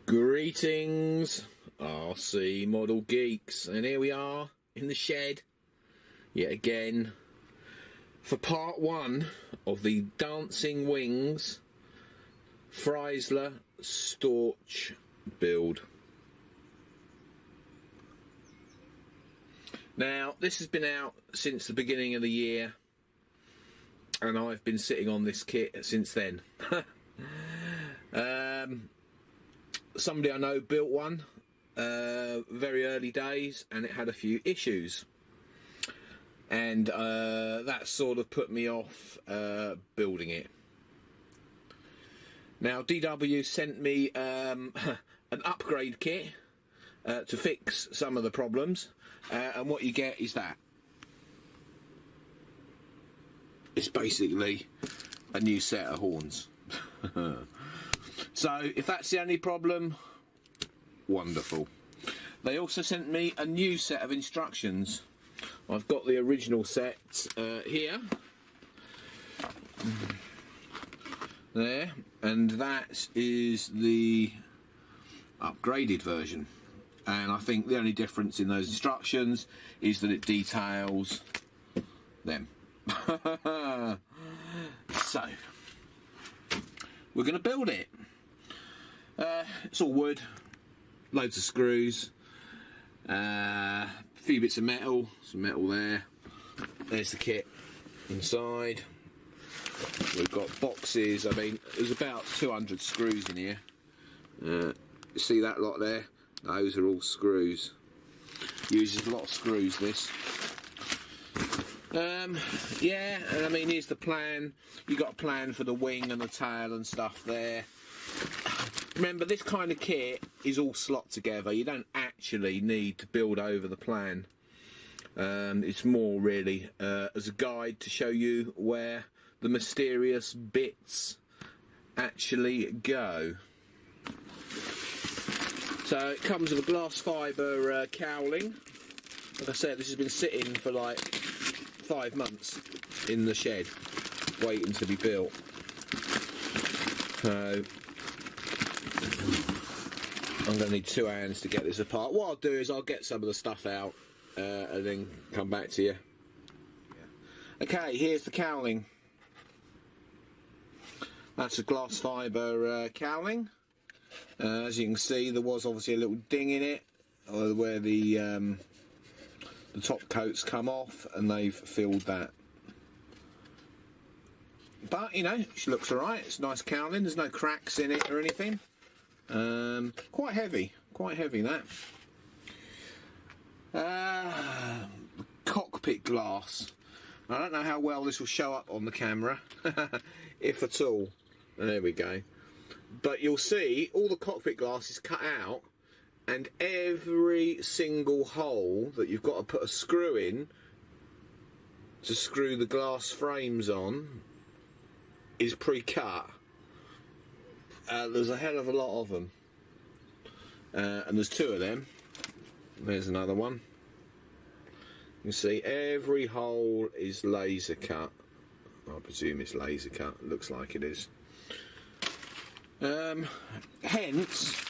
Greetings, RC Model Geeks, and here we are in the shed yet again for part one of the Dancing Wings Fieseler Storch build. Now, this has been out since the beginning of the year, and I've been sitting on this kit since then. Somebody I know built one very early days, and it had a few issues, and that sort of put me off building it. Now DW sent me an upgrade kit to fix some of the problems, and what you get is that. It's basically a new set of horns. So if that's the only problem, wonderful. They also sent me a new set of instructions. I've got the original set here, there, and that is the upgraded version. And I think the only difference in those instructions is that it details them. So we're going to build it. It's all wood, loads of screws, a few bits of metal, some metal there. There's the kit inside. We've got boxes. I mean, there's about 200 screws in here. You see that lot there? Those are all screws. Uses a lot of screws, this. Yeah, and I mean, here's the plan. You've got a plan for the wing and the tail and stuff there. Remember, this kind of kit is all slot together. You don't actually need to build over the plan. It's more really as a guide to show you where the mysterious bits actually go. So it comes with a glass fibre cowling. Like I said, this has been sitting for like 5 months in the shed, waiting to be built. So I'm going to need 2 hands to get this apart. What I'll do is I'll get some of the stuff out and then come back to you. Okay, here's the cowling. That's a glass fibre cowling. As you can see, there was obviously a little ding in it where the top coats come off, and they've filled that. But you know, it looks alright. It's a nice cowling. There's no cracks in it or anything. Quite heavy that. Cockpit glass. I don't know how well this will show up on the camera, if at all. There we go. But you'll see all the cockpit glass is cut out, and every single hole that you've got to put a screw in to screw the glass frames on is pre-cut. There's a hell of a lot of them, and there's 2 of them. There's another one. You can see every hole is laser cut. I presume it's laser cut. It looks like it is. Hence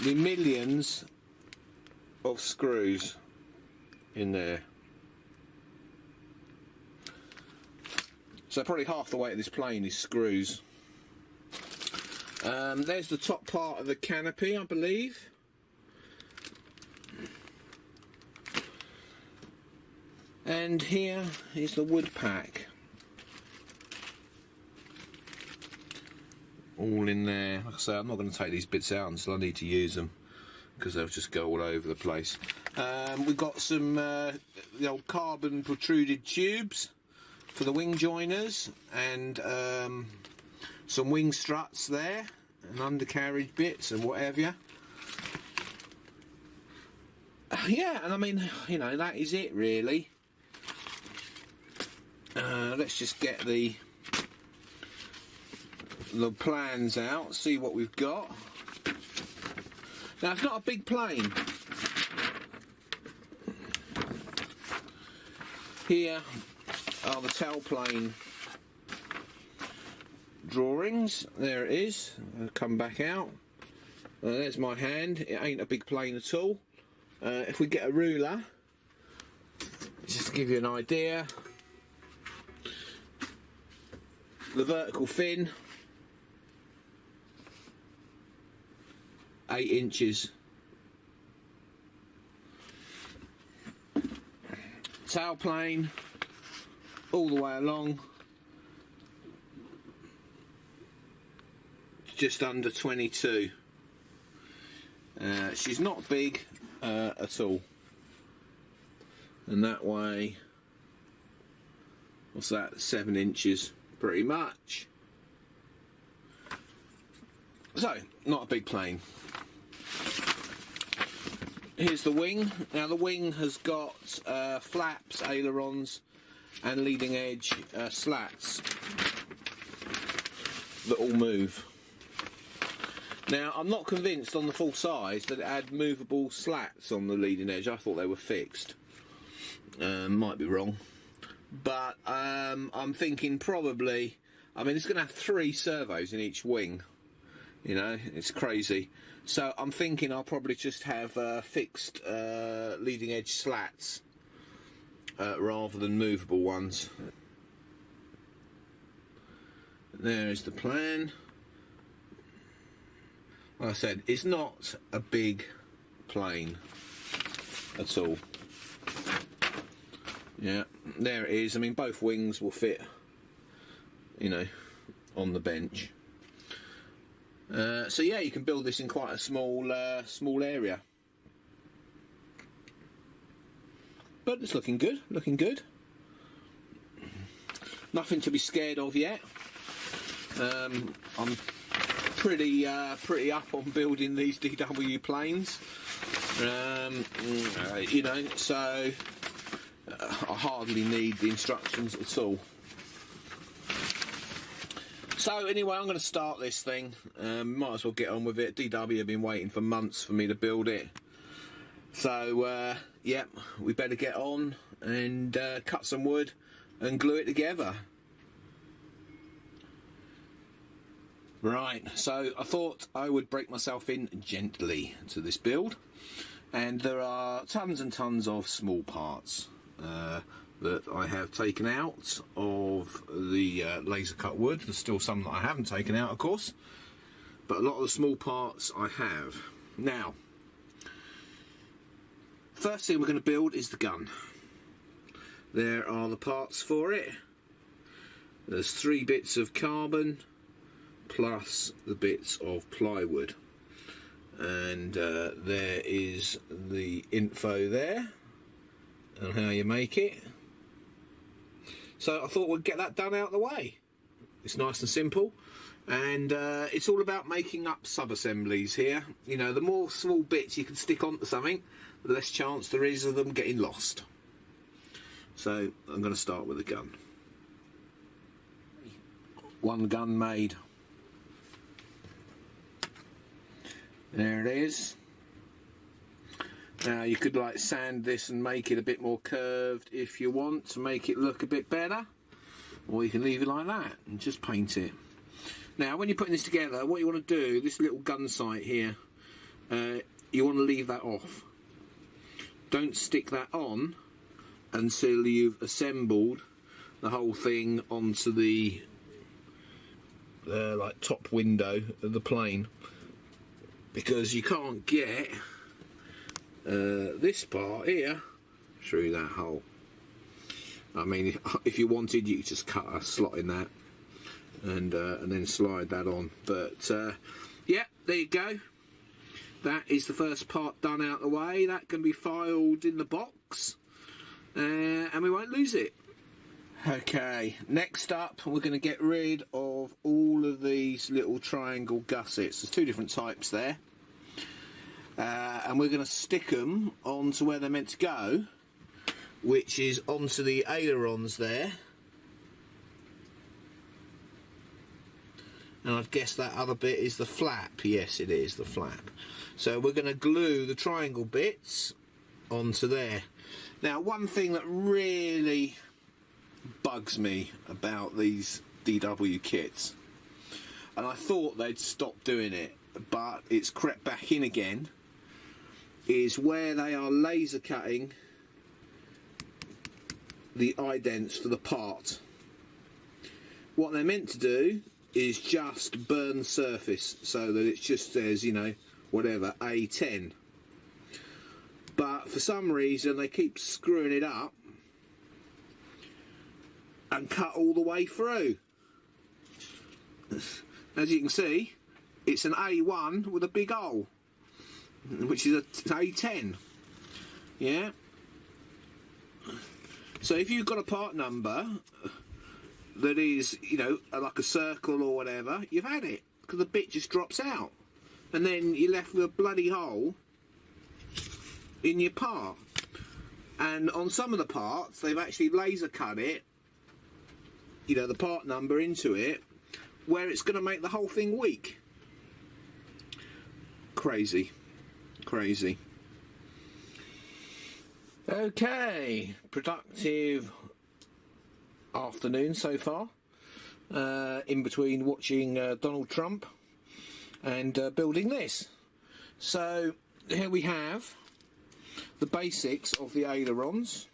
the millions of screws in there. So probably half the weight of this plane is screws. There's the top part of the canopy, I believe. And here is the wood pack. All in there. Like I say, I'm not going to take these bits out until I need to use them, because they'll just go all over the place. We've got some the old carbon protruded tubes for the wing joiners, and some wing struts there, and undercarriage bits and whatever. Yeah, and I mean, you know, that is it really. Let's just get the plans out, see what we've got. Now, it's not a big plane. Here are the tailplane drawings. There it is. I'll come back out. There's my hand. It ain't a big plane at all. If we get a ruler, just to give you an idea, the vertical fin, 8 inches. Tail plane all the way along, just under 22. She's not big at all. And that way, what's that, 7 inches pretty much. So, not a big plane. Here's the wing. Now the wing has got flaps, ailerons and leading edge slats that all move. Now I'm not convinced on the full size that it had movable slats on the leading edge. I thought they were fixed. Might be wrong. But I'm thinking probably, I mean it's going to have 3 servos in each wing. You know, it's crazy. So I'm thinking I'll probably just have fixed leading edge slats rather than movable ones. There is the plan. Like I said, it's not a big plane at all. Yeah, there it is. I mean, both wings will fit, you know, on the bench. So yeah, you can build this in quite a small area. But it's looking good, looking good. Nothing to be scared of yet. I'm pretty up on building these DW planes. You know, so I hardly need the instructions at all. So anyway, I'm going to start this thing. Might as well get on with it. DW have been waiting for months for me to build it. So, yeah, we better get on and cut some wood and glue it together. Right, so I thought I would break myself in gently to this build. And there are tons and tons of small parts that I have taken out of the laser cut wood. There's still some that I haven't taken out, of course, but a lot of the small parts I have. Now, first thing we're going to build is the gun. There are the parts for it. There's 3 bits of carbon plus the bits of plywood, and there is the info there on how you make it. So I thought we'd get that done out of the way. It's nice and simple, and it's all about making up sub-assemblies here. You know, the more small bits you can stick onto something, the less chance there is of them getting lost. So I'm going to start with a gun. One gun made. There it is. Now you could like sand this and make it a bit more curved if you want to make it look a bit better, or you can leave it like that and just paint it. Now when you're putting this together, what you want to do, this little gun sight here, you want to leave that off. Don't stick that on until you've assembled the whole thing onto the like top window of the plane, because you can't get this part here through that hole. I mean, if you wanted, you could just cut a slot in that and then slide that on. But yeah, there you go. That is the first part done out of the way. That can be filed in the box, and we won't lose it. Okay, next up we're going to get rid of all of these little triangle gussets. There's 2 different types there. And we're going to stick them onto where they're meant to go, which is onto the ailerons there. And I'd guess that other bit is the flap. Yes, it is the flap. So we're going to glue the triangle bits onto there. Now, one thing that really bugs me about these DW kits and I thought they'd stopped doing it, but it's crept back in again, is where they are laser cutting the idents for the part. What they're meant to do is just burn the surface so that it just says, you know, whatever, A10. But for some reason they keep screwing it up and cut all the way through. As you can see, it's an A1 with a big hole, which is an A10. Yeah. So if you've got a part number that is, you know, like a circle or whatever, you've had it, because the bit just drops out, and then you're left with a bloody hole in your part. And on some of the parts, they've actually laser cut it, you know, the part number into it, where it's going to make the whole thing weak. Crazy. Crazy. Okay, productive afternoon so far, in between watching Donald Trump and building this. So here we have the basics of the ailerons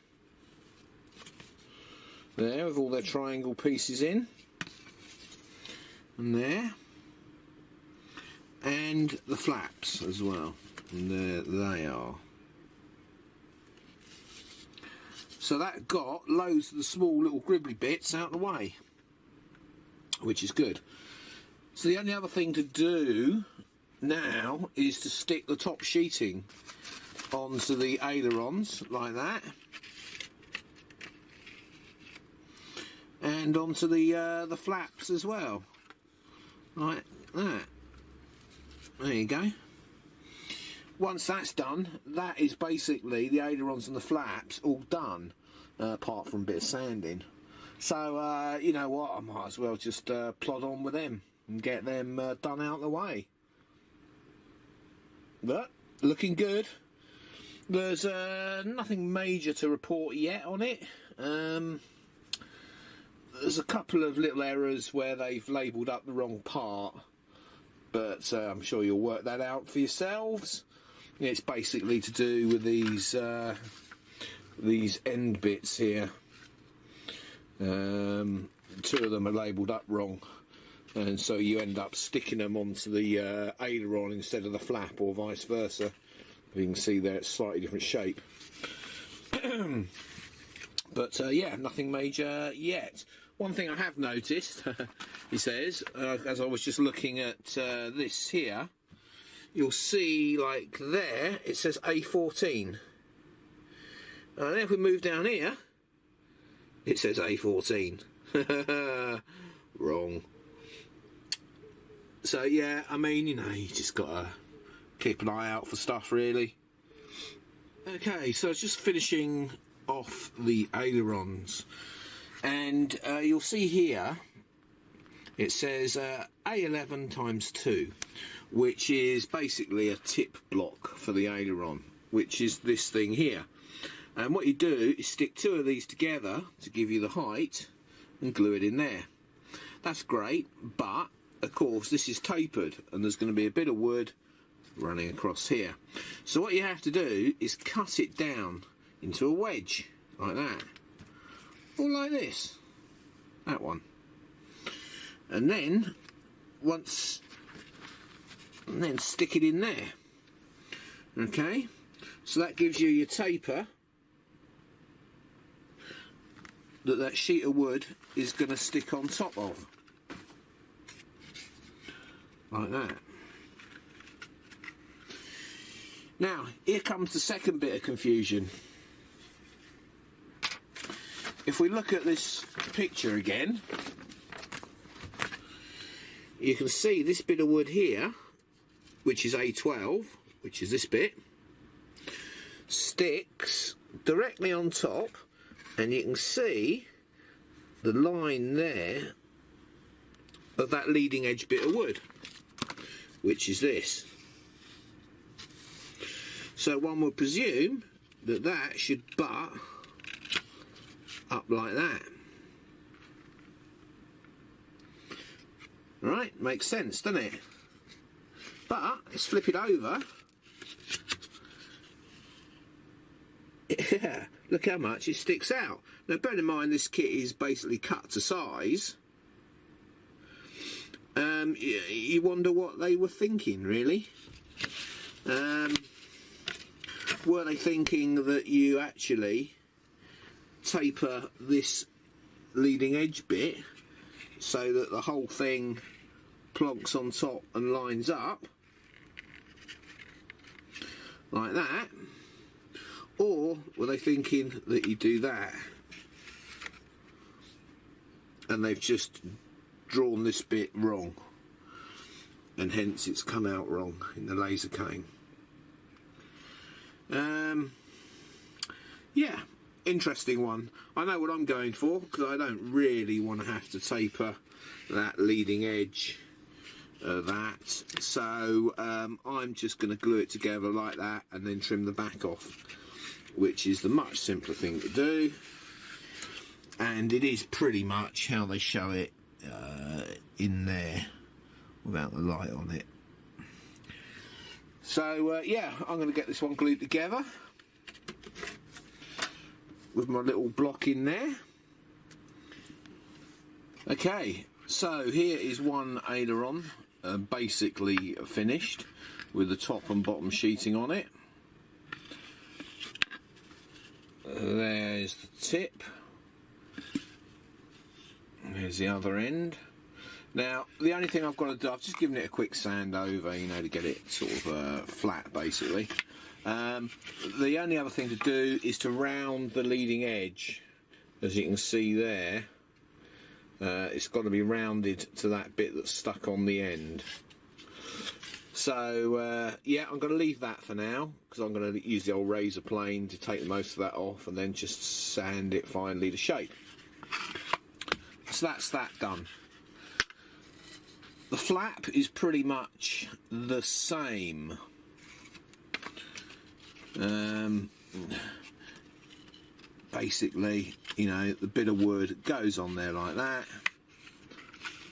there, with all their triangle pieces in, and there, and the flaps as well, and there they are. So that got loads of the small little gribbly bits out of the way, which is good. So the only other thing to do now is to stick the top sheeting onto the ailerons like that, and onto the flaps as well, like that. There you go. Once that's done, that is basically the ailerons and the flaps all done, apart from a bit of sanding. So, you know what, I might as well just plod on with them and get them done out of the way. But, looking good. There's nothing major to report yet on it. There's a couple of little errors where they've labelled up the wrong part, but I'm sure you'll work that out for yourselves. It's basically to do with these end bits here. Two of them are labelled up wrong, and so you end up sticking them onto the aileron instead of the flap, or vice versa. You can see there it's slightly different shape. But yeah, nothing major yet. One thing I have noticed, he says, as I was just looking at this here, you'll see, like there, it says A14. And then if we move down here, it says A14. Wrong. So yeah, I mean, you know, you just gotta keep an eye out for stuff, really. Okay, so it's just finishing off the ailerons, and you'll see here it says A11 times 2, which is basically a tip block for the aileron, which is this thing here. And what you do is stick two of these together to give you the height and glue it in there. That's great, but of course this is tapered and there's going to be a bit of wood running across here. So what you have to do is cut it down into a wedge like that, or like this, that one, and then stick it in there. Okay, so that gives you your taper that sheet of wood is going to stick on top of, like that. Now, here comes the second bit of confusion. If we look at this picture again, you can see this bit of wood here, which is A12, which is this bit, sticks directly on top, and you can see the line there of that leading edge bit of wood, which is this. So one would presume that that should butt up like that. Right, makes sense, doesn't it? But let's flip it over. Yeah, look how much it sticks out. Now bear in mind this kit is basically cut to size. You wonder what they were thinking, really. Were they thinking that you actually taper this leading edge bit so that the whole thing plonks on top and lines up like that? Or were they thinking that you do that and they've just drawn this bit wrong and hence it's come out wrong in the laser cutting? Yeah, interesting one. I know what I'm going for because I don't really want to have to taper that leading edge of that, so I'm just going to glue it together like that and then trim the back off, which is the much simpler thing to do, and it is pretty much how they show it in there without the light on it. So yeah, I'm going to get this one glued together with my little block in there. Okay, so here is one aileron basically finished with the top and bottom sheeting on it. There's the tip. There's the other end. Now, the only thing I've got to do, I've just given it a quick sand over, you know, to get it sort of flat, basically. The only other thing to do is to round the leading edge. As you can see there, it's got to be rounded to that bit that's stuck on the end. So, yeah, I'm going to leave that for now, because I'm going to use the old razor plane to take most of that off and then just sand it finally to shape. So that's that done. The flap is pretty much the same. Basically, you know, the bit of wood goes on there like that.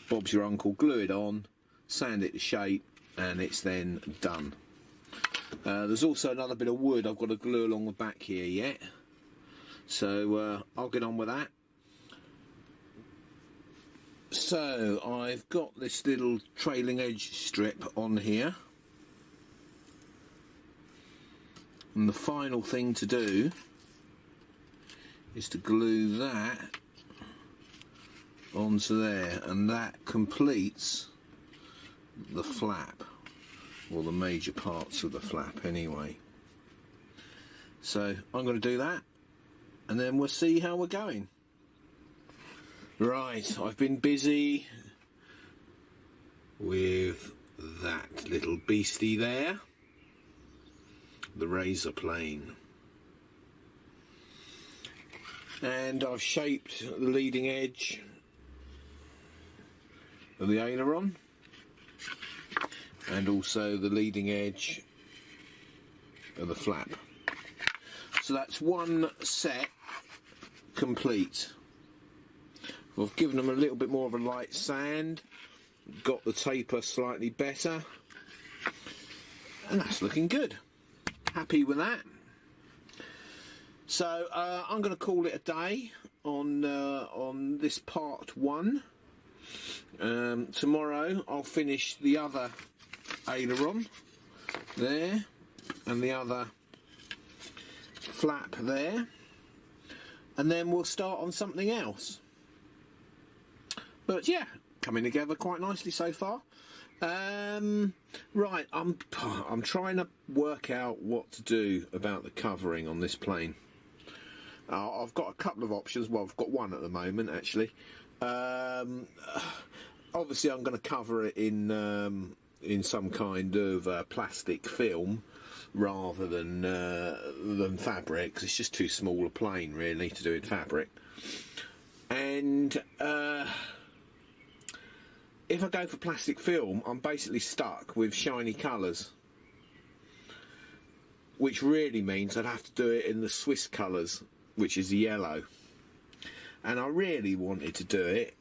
Bob's your uncle, glue it on, sand it to shape, and it's then done. There's also another bit of wood I've got to glue along the back here yet. So I'll get on with that. So I've got this little trailing edge strip on here, and the final thing to do is to glue that onto there, and that completes the flap, or the major parts of the flap anyway. So I'm going to do that and then we'll see how we're going. Right, I've been busy with that little beastie there, the razor plane, and I've shaped the leading edge of the aileron and also the leading edge of the flap. So that's one set complete. I've given them a little bit more of a light sand, got the taper slightly better, and that's looking good. Happy with that. So I'm going to call it a day on this part one. Tomorrow I'll finish the other aileron there and the other flap there, and then we'll start on something else. But yeah, coming together quite nicely so far. Right, I'm trying to work out what to do about the covering on this plane. I've got a couple of options. Well, I've got one at the moment actually. Obviously, I'm going to cover it in some kind of plastic film rather than fabric, because it's just too small a plane really to do in fabric. And if I go for plastic film, I'm basically stuck with shiny colours, which really means I'd have to do it in the Swiss colours, which is yellow. And I really wanted to do it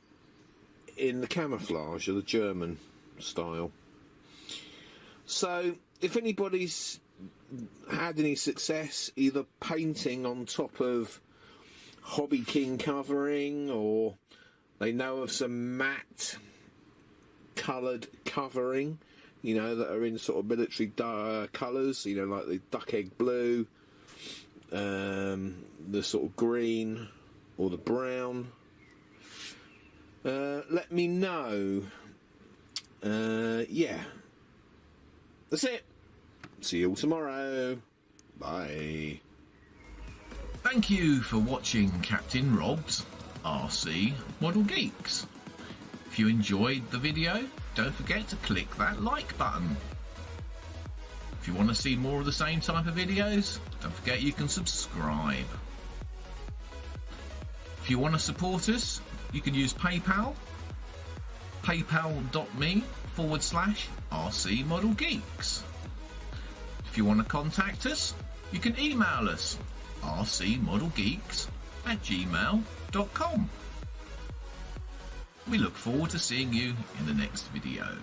in the camouflage of the German style. So if anybody's had any success either painting on top of Hobby King covering, or they know of some matte coloured covering, you know, that are in sort of military colours, you know, like the duck egg blue, the sort of green or the brown, let me know. Yeah, that's it. See you all tomorrow. Bye. Thank you for watching Captain Rob's RC Model Geeks. If you enjoyed the video, don't forget to click that like button. If you want to see more of the same type of videos, don't forget you can subscribe. If you want to support us, you can use PayPal, paypal.me/RC Model Geeks. If you want to contact us, you can email us rcmodelgeeks@gmail.com. We look forward to seeing you in the next video.